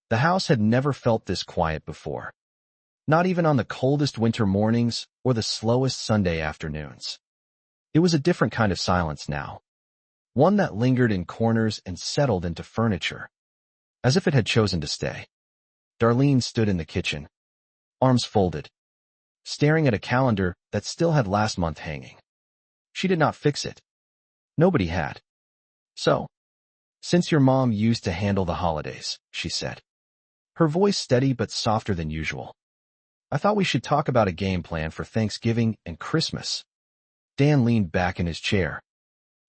The house had never felt this quiet before, not even on the coldest winter mornings or the slowest Sunday afternoons. It was a different kind of silence now, one that lingered in corners and settled into furniture, as if it had chosen to stay. Darlene stood in the kitchen, arms folded, staring at a calendar that still had last month hanging. She did not fix it. Nobody had. So, since your mom used to handle the holidays, she said, her voice steady but softer than usual, I thought we should talk about a game plan for Thanksgiving and Christmas. Dan leaned back in his chair,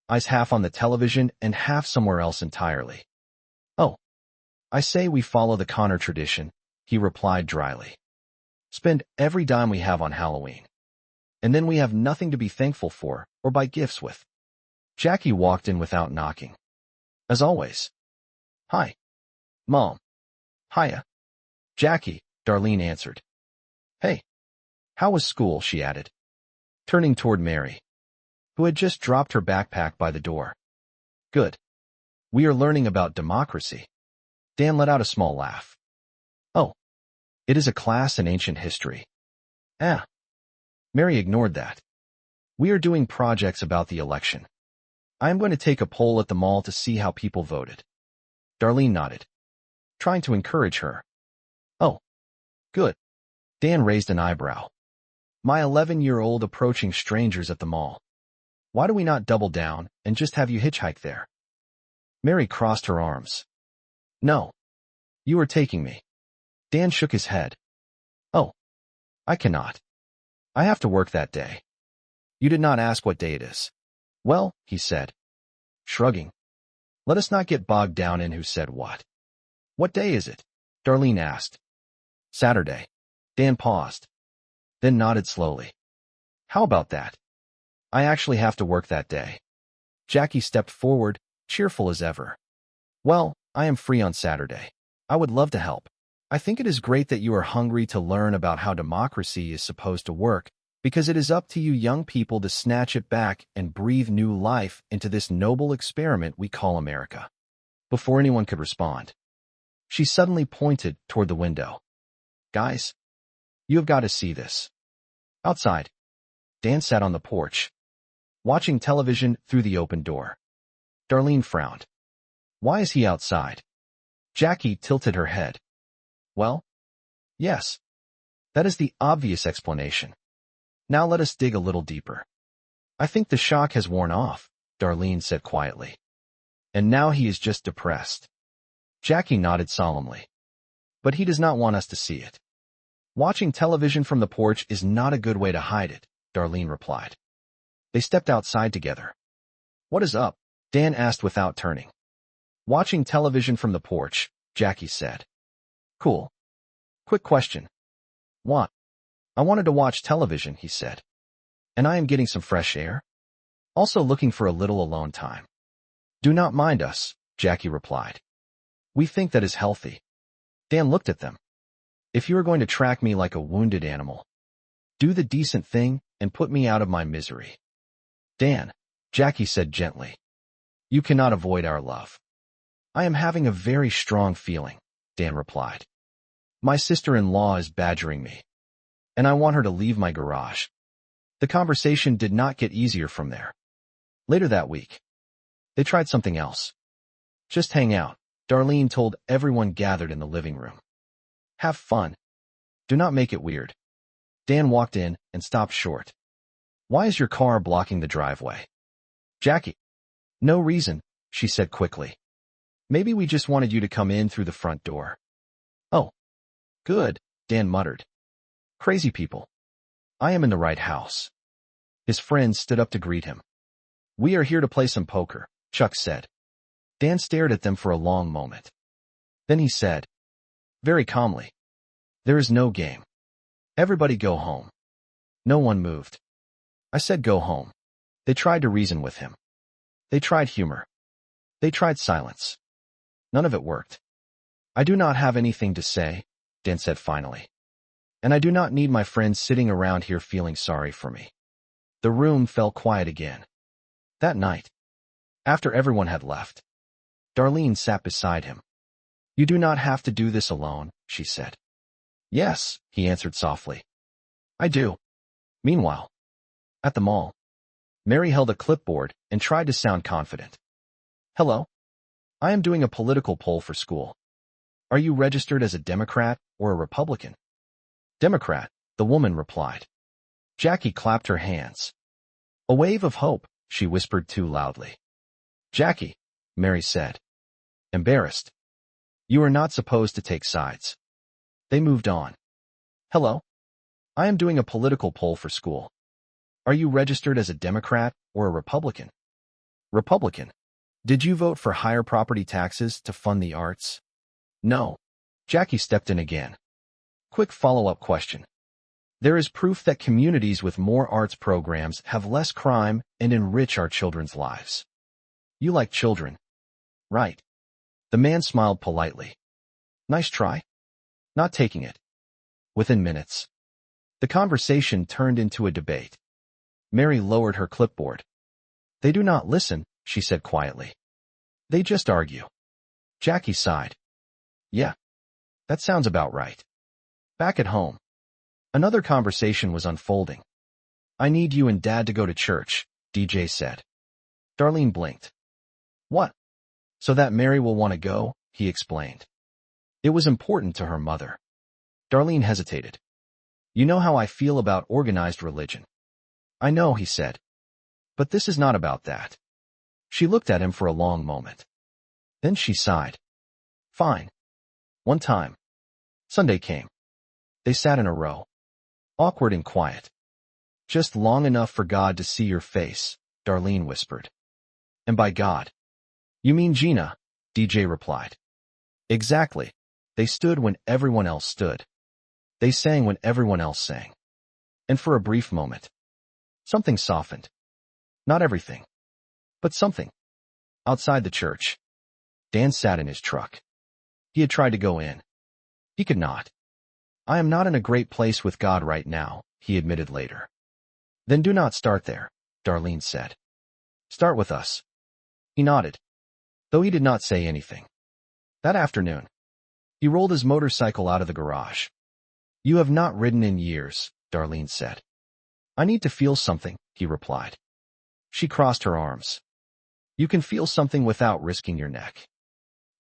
eyes half on the television and half somewhere else entirely. Oh, I say we follow the Connor tradition, he replied dryly. Spend every dime we have on Halloween. And then we have nothing to be thankful for or buy gifts with. Jackie walked in without knocking. As always. Hi. Mom. Hiya. Jackie, Darlene answered. Hey. How was school, she added, turning toward Mary, who had just dropped her backpack by the door. Good. We are learning about democracy. Dan let out a small laugh. Oh. It is a class in ancient history. Ah. Mary ignored that. We are doing projects about the election. I am going to take a poll at the mall to see how people voted. Darlene nodded, trying to encourage her. Oh. Good. Dan raised an eyebrow. My 11-year-old approaching strangers at the mall. Why do we not double down and just have you hitchhike there? Mary crossed her arms. No. You are taking me. Dan shook his head. Oh. I cannot. I have to work that day. You did not ask what day it is. Well, he said, shrugging. Let us not get bogged down in who said what. What day is it? Darlene asked. Saturday. Dan paused, then nodded slowly. How about that? I actually have to work that day. Jackie stepped forward, cheerful as ever. Well, I am free on Saturday. I would love to help. I think it is great that you are hungry to learn about how democracy is supposed to work, because it is up to you young people to snatch it back and breathe new life into this noble experiment we call America. Before anyone could respond, she suddenly pointed toward the window. Guys, you have got to see this. Outside, Dan sat on the porch, watching television through the open door. Darlene frowned. Why is he outside? Jackie tilted her head. Well, yes. That is the obvious explanation. Now let us dig a little deeper. I think the shock has worn off, Darlene said quietly. And now he is just depressed. Jackie nodded solemnly. But he does not want us to see it. Watching television from the porch is not a good way to hide it, Darlene replied. They stepped outside together. What is up? Dan asked without turning. Watching television from the porch, Jackie said. Cool. Quick question. What? I wanted to watch television, he said. And I am getting some fresh air. Also looking for a little alone time. Do not mind us, Jackie replied. We think that is healthy. Dan looked at them. If you are going to track me like a wounded animal, do the decent thing and put me out of my misery. Dan, Jackie said gently. You cannot avoid our love. I am having a very strong feeling, Dan replied. My sister-in-law is badgering me, and I want her to leave my garage. The conversation did not get easier from there. Later that week, they tried something else. Just hang out, Darlene told everyone gathered in the living room. Have fun. Do not make it weird. Dan walked in and stopped short. Why is your car blocking the driveway? Jackie. No reason, she said quickly. Maybe we just wanted you to come in through the front door. Oh. Good, Dan muttered. Crazy people. I am in the right house. His friends stood up to greet him. We are here to play some poker, Chuck said. Dan stared at them for a long moment. Then he said, very calmly, there is no game. Everybody go home. No one moved. I said go home. They tried to reason with him. They tried humor. They tried silence. None of it worked. I do not have anything to say, Dan said finally. And I do not need my friends sitting around here feeling sorry for me. The room fell quiet again. That night, after everyone had left, Darlene sat beside him. You do not have to do this alone, she said. Yes, he answered softly. I do. Meanwhile, at the mall, Mary held a clipboard and tried to sound confident. Hello. I am doing a political poll for school. Are you registered as a Democrat or a Republican? Democrat, the woman replied. Jackie clapped her hands. A wave of hope, she whispered too loudly. Jackie, Mary said. Embarrassed. You are not supposed to take sides. They moved on. Hello. I am doing a political poll for school. Are you registered as a Democrat or a Republican? Republican. Did you vote for higher property taxes to fund the arts? No. Jackie stepped in again. Quick follow-up question. There is proof that communities with more arts programs have less crime and enrich our children's lives. You like children, right? The man smiled politely. Nice try. Not taking it. Within minutes, the conversation turned into a debate. Mary lowered her clipboard. They do not listen, she said quietly. They just argue. Jackie sighed. Yeah, that sounds about right. Back at home, another conversation was unfolding. I need you and Dad to go to church, DJ said. Darlene blinked. What? So that Mary will want to go, he explained. It was important to her mother. Darlene hesitated. You know how I feel about organized religion. I know, he said. But this is not about that. She looked at him for a long moment. Then she sighed. Fine. One time. Sunday came. They sat in a row. Awkward and quiet. Just long enough for God to see your face, Darlene whispered. And by God, you mean Gina, DJ replied. Exactly. They stood when everyone else stood. They sang when everyone else sang. And for a brief moment, something softened. Not everything, but something. Outside the church, Dan sat in his truck. He had tried to go in. He could not. I am not in a great place with God right now, he admitted later. Then do not start there, Darlene said. Start with us. He nodded, though he did not say anything. That afternoon, he rolled his motorcycle out of the garage. You have not ridden in years, Darlene said. I need to feel something, he replied. She crossed her arms. You can feel something without risking your neck.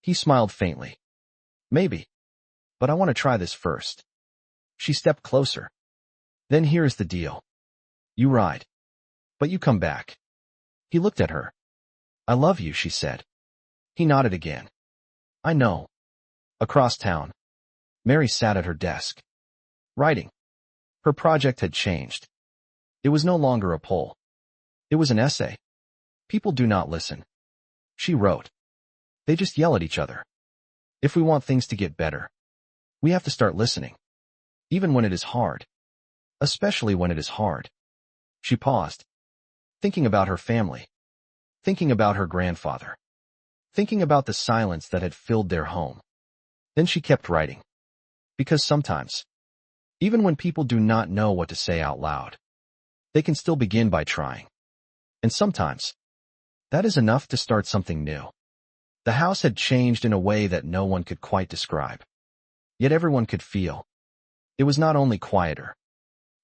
He smiled faintly. Maybe. But I want to try this first. She stepped closer. Then here's the deal. You ride. But you come back. He looked at her. I love you, she said. He nodded again. I know. Across town, Mary sat at her desk. Writing. Her project had changed. It was no longer a poll. It was an essay. People do not listen. She wrote. They just yell at each other. If we want things to get better, we have to start listening. Even when it is hard. Especially when it is hard. She paused. Thinking about her family. Thinking about her grandfather. Thinking about the silence that had filled their home. Then she kept writing. Because sometimes, even when people do not know what to say out loud, they can still begin by trying. And sometimes, that is enough to start something new. The house had changed in a way that no one could quite describe. Yet everyone could feel. It was not only quieter,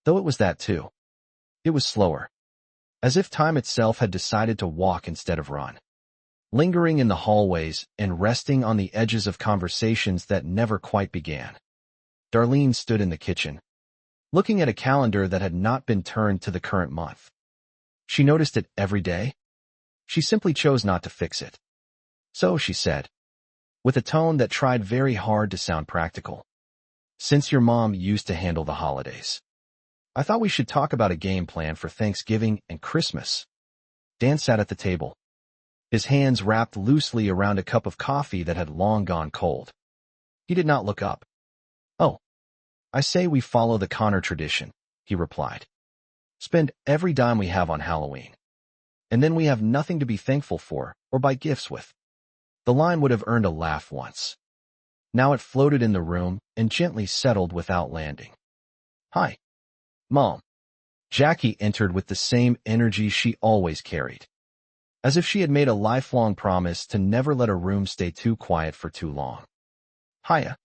though it was that too. It was slower. As if time itself had decided to walk instead of run. Lingering in the hallways and resting on the edges of conversations that never quite began. Darlene stood in the kitchen, looking at a calendar that had not been turned to the current month. She noticed it every day. She simply chose not to fix it. So, she said, with a tone that tried very hard to sound practical. Since your mom used to handle the holidays, I thought we should talk about a game plan for Thanksgiving and Christmas. Dan sat at the table, his hands wrapped loosely around a cup of coffee that had long gone cold. He did not look up. Oh, I say we follow the Connor tradition, he replied. Spend every dime we have on Halloween. And then we have nothing to be thankful for or buy gifts with. The line would have earned a laugh once. Now it floated in the room and gently settled without landing. Hi, Mom. Jackie entered with the same energy she always carried. As if she had made a lifelong promise to never let a room stay too quiet for too long. Hiya.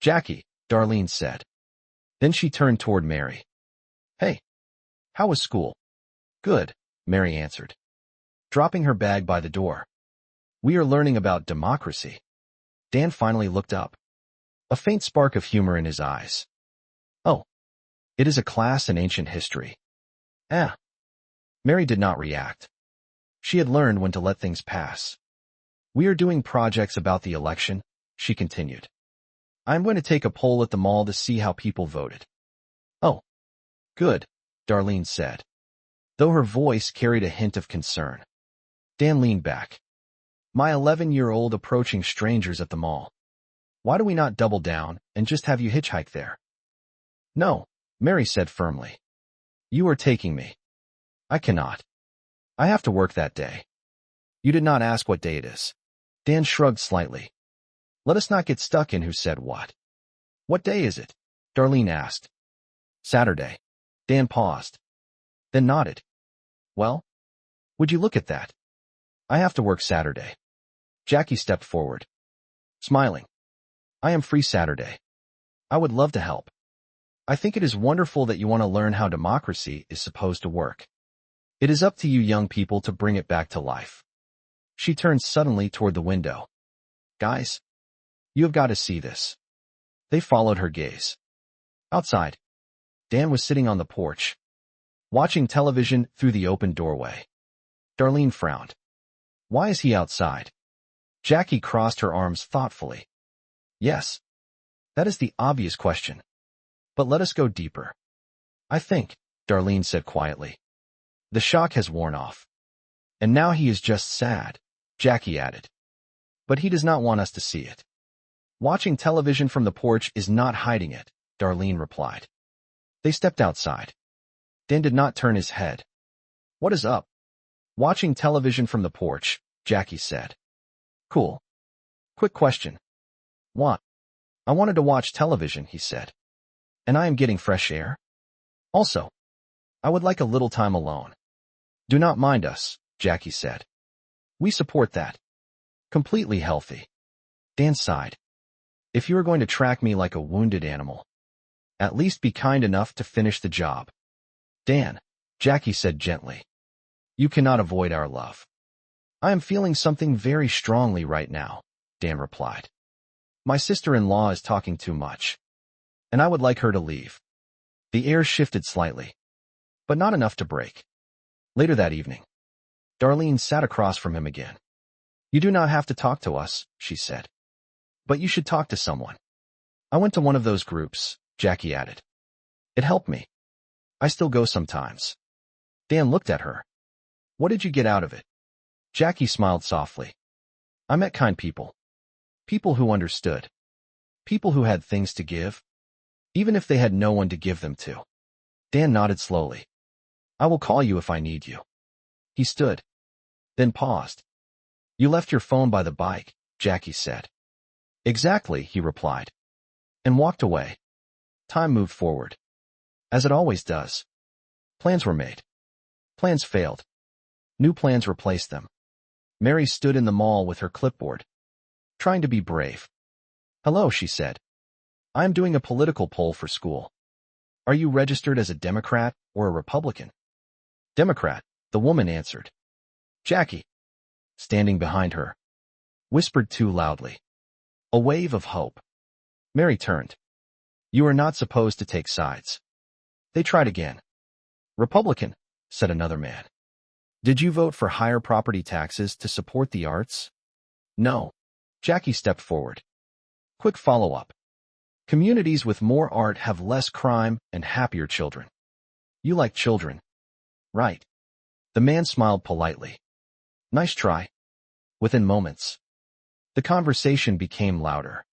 Jackie, Darlene said. Then she turned toward Mary. Hey, how was school? Good, Mary answered, dropping her bag by the door. We are learning about democracy. Dan finally looked up, a faint spark of humor in his eyes. Oh, it is a class in ancient history. Ah. Mary did not react. She had learned when to let things pass. We are doing projects about the election, she continued. I'm going to take a poll at the mall to see how people voted. Oh, good, Darlene said, though her voice carried a hint of concern. Dan leaned back. My 11-year-old approaching strangers at the mall. Why do we not double down and just have you hitchhike there? No, Mary said firmly. You are taking me. I cannot. I have to work that day. You did not ask what day it is. Dan shrugged slightly. Let us not get stuck in who said what. What day is it? Darlene asked. Saturday. Dan paused, then nodded. Well, would you look at that? I have to work Saturday. Jackie stepped forward, smiling. I am free Saturday. I would love to help. I think it is wonderful that you want to learn how democracy is supposed to work. It is up to you young people to bring it back to life. She turned suddenly toward the window. Guys, you have got to see this. They followed her gaze. Outside, Dan was sitting on the porch, watching television through the open doorway. Darlene frowned. Why is he outside? Jackie crossed her arms thoughtfully. Yes, that is the obvious question. But let us go deeper. I think, Darlene said quietly, the shock has worn off. And now he is just sad, Jackie added. But he does not want us to see it. Watching television from the porch is not hiding it, Darlene replied. They stepped outside. Dan did not turn his head. What is up? Watching television from the porch, Jackie said. Cool. Quick question. What? I wanted to watch television, he said. And I am getting fresh air. Also, I would like a little time alone. Do not mind us, Jackie said. We support that. Completely healthy. Dan sighed. If you are going to track me like a wounded animal, at least be kind enough to finish the job. Dan, Jackie said gently. You cannot avoid our love. I am feeling something very strongly right now, Dan replied. My sister-in-law is talking too much, and I would like her to leave. The air shifted slightly, but not enough to break. Later that evening, Darlene sat across from him again. You do not have to talk to us, she said. But you should talk to someone. I went to one of those groups, Jackie added. It helped me. I still go sometimes. Dan looked at her. What did you get out of it? Jackie smiled softly. I met kind people. People who understood. People who had things to give, even if they had no one to give them to. Dan nodded slowly. I will call you if I need you. He stood, then paused. You left your phone by the bike, Jackie said. Exactly, he replied, and walked away. Time moved forward, as it always does. Plans were made. Plans failed. New plans replaced them. Mary stood in the mall with her clipboard, trying to be brave. Hello, she said. I am doing a political poll for school. Are you registered as a Democrat or a Republican? Democrat, the woman answered. Jackie, standing behind her, whispered too loudly. A wave of hope. Mary turned. You are not supposed to take sides. They tried again. Republican, said another man. Did you vote for higher property taxes to support the arts? No. Jackie stepped forward. Quick follow-up. Communities with more art have less crime and happier children. You like children, right? The man smiled politely. Nice try. Within moments, the conversation became louder.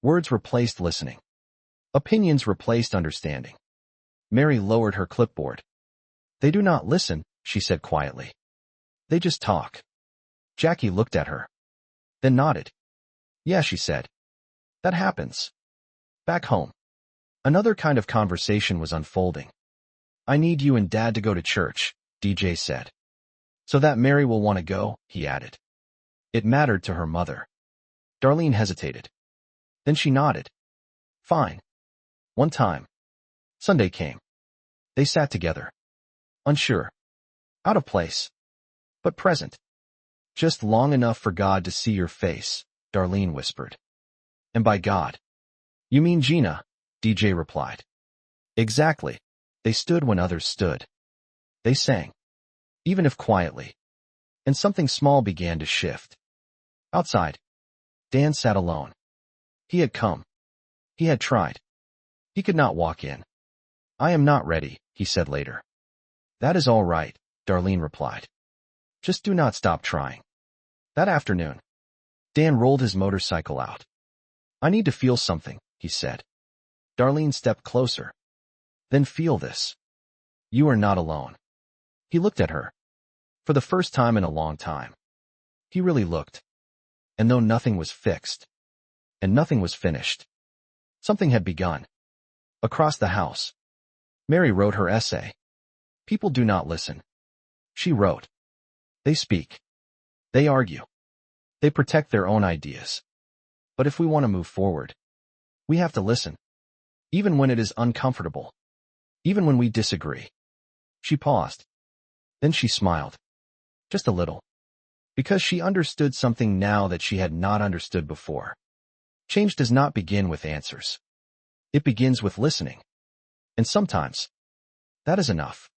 Words replaced listening. Opinions replaced understanding. Mary lowered her clipboard. They do not listen, she said quietly. They just talk. Jackie looked at her, then nodded. Yeah, she said. That happens. Back home, another kind of conversation was unfolding. I need you and Dad to go to church, DJ said. So that Mary will want to go, he added. It mattered to her mother. Darlene hesitated. Then she nodded. Fine. One time. Sunday came. They sat together. Unsure. Out of place. But present. Just long enough for God to see your face, Darlene whispered. And by God. You mean Gina, DJ replied. Exactly. They stood when others stood. They sang. Even if quietly. And something small began to shift. Outside. Dan sat alone. He had come. He had tried. He could not walk in. I am not ready, he said later. That is all right, Darlene replied. Just do not stop trying. That afternoon, Dan rolled his motorcycle out. I need to feel something, he said. Darlene stepped closer. Then feel this. You are not alone. He looked at her. For the first time in a long time. He really looked. And though nothing was fixed, and nothing was finished, something had begun. Across the house, Mary wrote her essay. People do not listen. She wrote. They speak. They argue. They protect their own ideas. But if we want to move forward, we have to listen. Even when it is uncomfortable. Even when we disagree. She paused. Then she smiled. Just a little. Because she understood something now that she had not understood before. Change does not begin with answers. It begins with listening. And sometimes, that is enough.